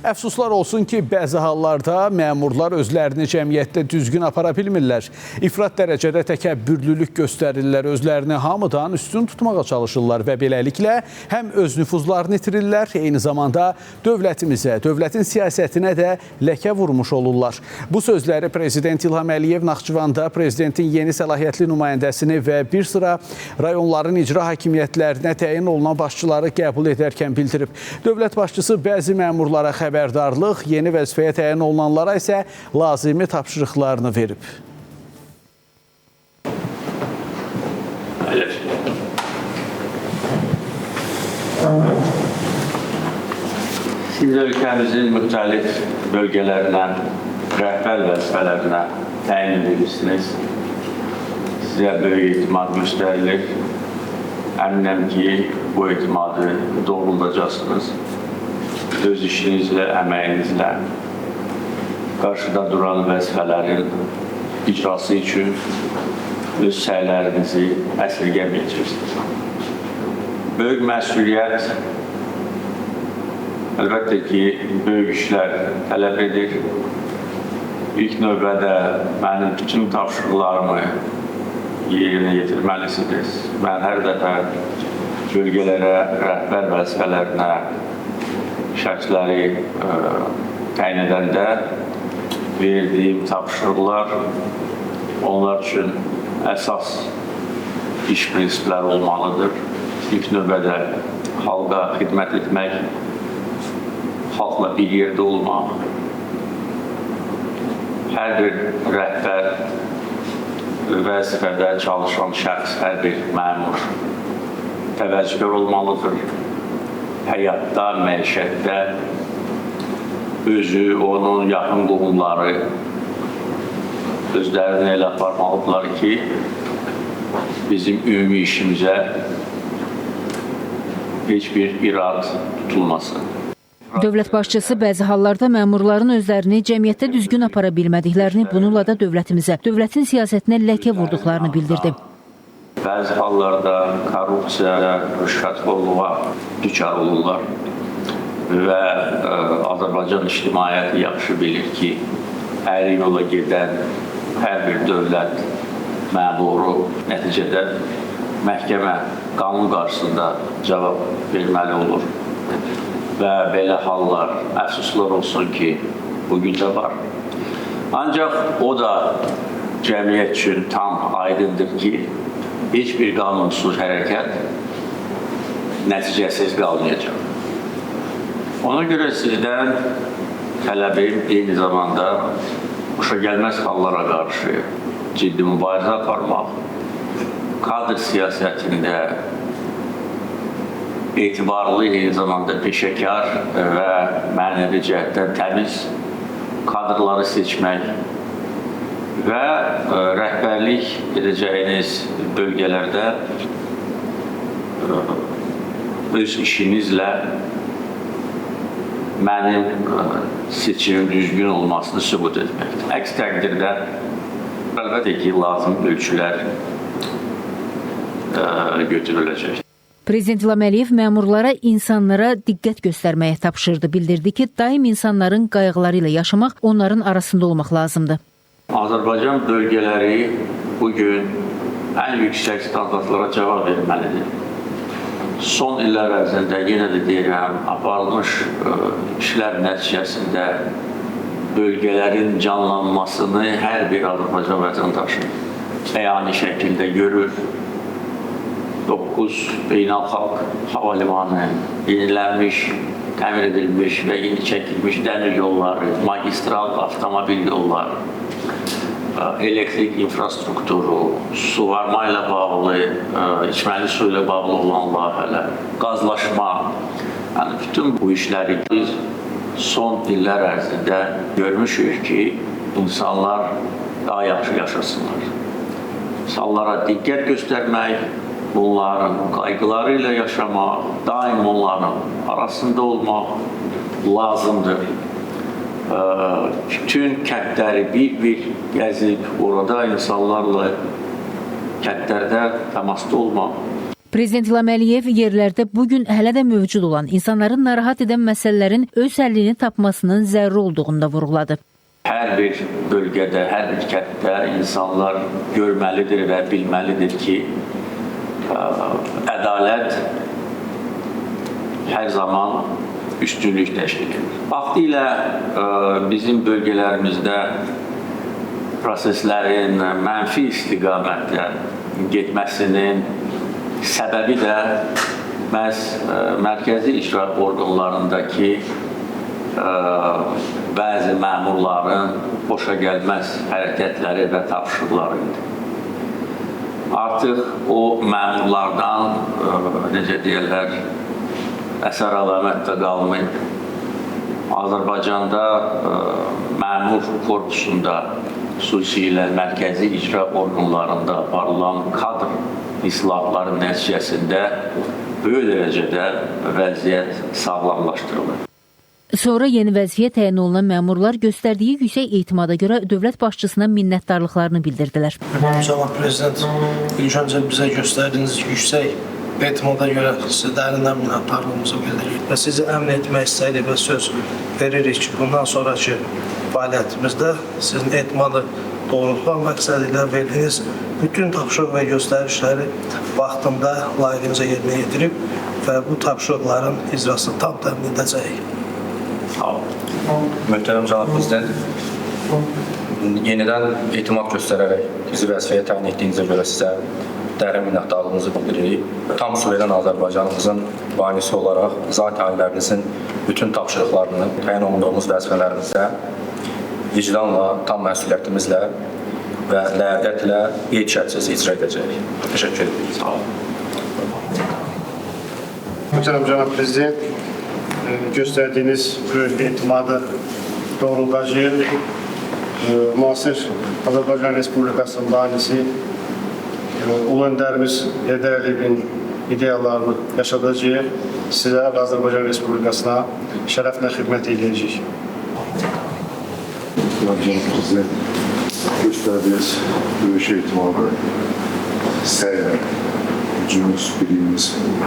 Əfsuslar olsun ki, bəzi hallarda məmurlar özlərini cəmiyyətdə düzgün apara bilmirlər. İfrat dərəcədə təkəbbürlülük göstərirlər, özlərini hamıdan üstün tutmağa çalışırlar və beləliklə həm öz nüfuzlarını itirirlər, eyni zamanda dövlətimizə, dövlətin siyasətinə də ləkə vurmuş olurlar. Bu sözləri Prezident İlham Əliyev Naxçıvanda prezidentin yeni səlahiyyətli nümayəndəsini və bir sıra rayonların icra hakimiyyətlərinə təyin olunan başçıları qəbul edərkən bildirib. Dövlət başçısı bəzi məmurlara xəbərdarlıq, yeni vəzifəyə təyin olunanlara isə lazımi tapşırıqlarını verib. Siz ölkəmizin müxtəlif bölgələrinə, rəhbər vəzifələrinə təyin edirsiniz. Sizə böyük etimad göstərilir. Əminəm ki, bu etimadı doğruldacaqsınız. Öz işinizlə, əməyinizlə qarşıda duran vəzifələrin icrası üçün öz səylərinizi əsirgəməyəcəksiniz. Böyük məsuliyyət əlbəttə ki, böyük işlər tələb edir. İlk növbədə mənim bütün tapşırıqlarımı yerinə yetirməlisiniz. Mən hər dəfə bölgələrə, rəhbər vəzifələrinə şəxsləri təyin edəndə verdiyim tapşırıqlar onlar üçün əsas iş prinsipləri olmalıdır. İlk növbədə xalqa xidmət etmək, xalqla bir yerdə olmaq, hər bir rəhbər vəzifədə çalışan şəxs, hər bir məmur təvəzzükar olmalıdır. Həyatda, məişətdə özü, onun yaxın qohumları özlərini elə aparmalıdırlar ki, bizim ümumi işimizə heç bir irad tutulmasın. Dövlət başçısı bəzi hallarda məmurların özlərini cəmiyyətdə düzgün apara bilmədiklərini, bununla da dövlətimizə, dövlətin siyasətinə ləkə vurduqlarını bildirdi. Bəzi hallarda korrupsiyaya, rüşvətxorluğa düçar olurlar və Azərbaycan ictimaiyyəti yaxşı bilir ki, hər yola gedən hər bir dövlət məmuru nəticədə məhkəmə, qanun qarşısında cavab verməli olur. Və belə hallar, əfsuslar olsun ki, bugün də var. Ancaq o da cəmiyyət üçün tam aydındır ki, heç bir qanunsuz hərəkət nəticəsiz qalmayacaq. Ona görə sizdən tələbim eyni zamanda xoşagəlməz hallara qarşı ciddi mübarizə aparmaq, kadr siyasətində etibarlı, eyni zamanda peşəkar və mənəvi cəhətdən təmiz kadrları seçmək və rəhbərlik edəcəyiniz bölgələrdə öz işinizlə mənim seçimin düzgün olmasını sübut etməkdir. Əks təqdirdə əlbəttə ki, lazım ölçülər götürüləcək. Prezident İlham Əliyev məmurlara insanlara diqqət göstərməyə tapşırdı. Bildirdi ki, daim insanların qayğıları ilə yaşamaq, onların arasında olmaq lazımdır. Azərbaycan bölgələri bugün ən yüksək standartlara cavab verməlidir. Son illər ərzində, yenə də deyirəm, aparılmış işlər nəticəsində bölgələrin canlanmasını hər bir Azərbaycan vətəndaşı əyani şəkildə görür. 9 beynəlxalq hava limanı, yenilənmiş, təmir edilmiş və yeni çəkilmiş dəmir yolları, magistral avtomobil yolları, elektrik infrastrukturu, suvarma ilə bağlı, içməli su ilə bağlı olan layihələr, qazlaşma, yəni bütün bu işləri biz son illər ərzində görmüşük ki, insanlar daha yaxşı yaşasınlar. İnsanlara diqqət göstərmək, bunların qayğıları ilə yaşamaq, daim onların arasında olmaq lazımdır. Bütün kəndləri bir-bir gəzib, orada insanlarla kəndlərdə təmasda olmaq Prezident İlham Əliyev yerlərdə bugün hələ də mövcud olan insanların narahat edən məsələlərin öz həllini tapmasının zəruri olduğunu da vurğuladı. Hər bir bölgədə, hər bir kənddə insanlar görməlidir və bilməlidir ki, ədalət hər zaman üstünlük təşkil edir. Vaxtilə bizim bölgələrimizdə proseslərin mənfi istiqamətdə getməsinin səbəbi də məhz mərkəzi icra orqanlarındakı bəzi məmurların boşa gəlməz hərəkətləri və tapşırıqları idi. Artıq o məmurlardan, necə deyirlər, əsər əlamət də qalmayıb. Azərbaycanda məmur korpusunda, xüsusilə mərkəzi icra orqanlarında aparılan kadr islahatların nəticəsində böyük dərəcədə vəziyyət sağlamlaşdırılır. Sonra yeni vəzifəyə təyin olunan məmurlar göstərdiyi yüksək etimada görə dövlət başçısına minnətdarlıqlarını bildirdilər. Cənab Prezident, ilk öncə bizə göstərdiyiniz yüksək etimada görə sizə dərindən minnətdarlığımızı bildiririk və sizi əmin etmək istəyirik və söz veririk ki, bundan sonraki fəaliyyətimizdə sizin etimadı doğrultmaq məqsədi ilə verdiyiniz bütün tapşırıq və göstərişləri vaxtında layiqincə yerinə yetirib və bu tapşırıqların icrasını tam təmin edəcəyik. Möhtərəm Cənab Prezident, yenidən etimad göstərərək bizi vəzifəyə təyin etdiyinizə görə sizə dərin minnətdarlığımızı bildiririk. Tam suveren Azərbaycanımızın banisi olaraq zat alilərinizin bütün tapşırıqlarını təyin olunduğumuz vəzifələrimizdə vicdanla, tam məsuliyyətimizlə və ləyaqətlə qeyd-şərtsiz icra edəcəyik. Təşəkkür ederim. Sağ olun. Möhtərəm Cənab Prezident, göstərdiyiniz böyük etimadı doğrultacağıq. Müasir Azərbaycan Respublikasının banisi Ulu Öndərimiz Heydər Əliyevin ideyalarını yaşadacağıq. Sizə və Azərbaycan Respublikasına şərəflə xidmət edəcəyik. Cənab Prezident, göstərdiyiniz böyük etimadı səylə, gücümüz, biliyimiz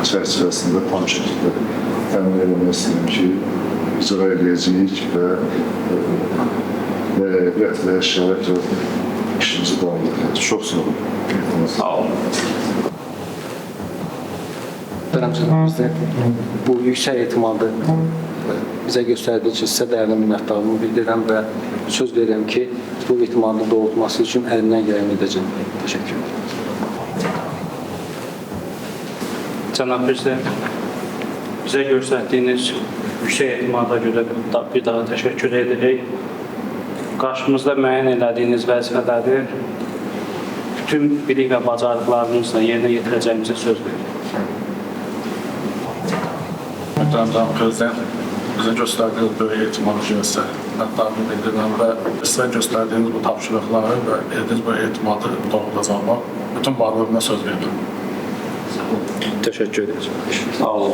çərçivəsində tam şəkildə təmin edilmək istəyirəm ki, icra edəcəyik və ləyaqət və şərəf işimizi davam edəcəyik. Çox sağ olun. Sağ olun. Cənab Prezident, bu yüksək etimadı bizə göstərdiyi üçün sizə dərin minnətdarlığımı bildirirəm və söz verirəm ki, bu etimadı doğrultması üçün əlimdən gələni edəcəm. Təşəkkür ederim. Cənab Prezident, bizə göstərdiyiniz yüksək etimada görə bir daha təşəkkür edirik. Qarşımızda müəyyən elədiyiniz vəzifələri bütün bilik və bacarıqlarımızla yerinə yetirəcəyimizə söz veririk. Möhtərəm Cənab Prezident, bizə göstərdiyiniz böyük etimadı görə sizə minnətdarlığımı bildirirəm və sizə göstərdiyiniz bu tapşırıqları və ediniz bu etimadı doğrultacağıma bütün varlığına söz verirəm. Təşəkkür edəcəm. Sağ olun.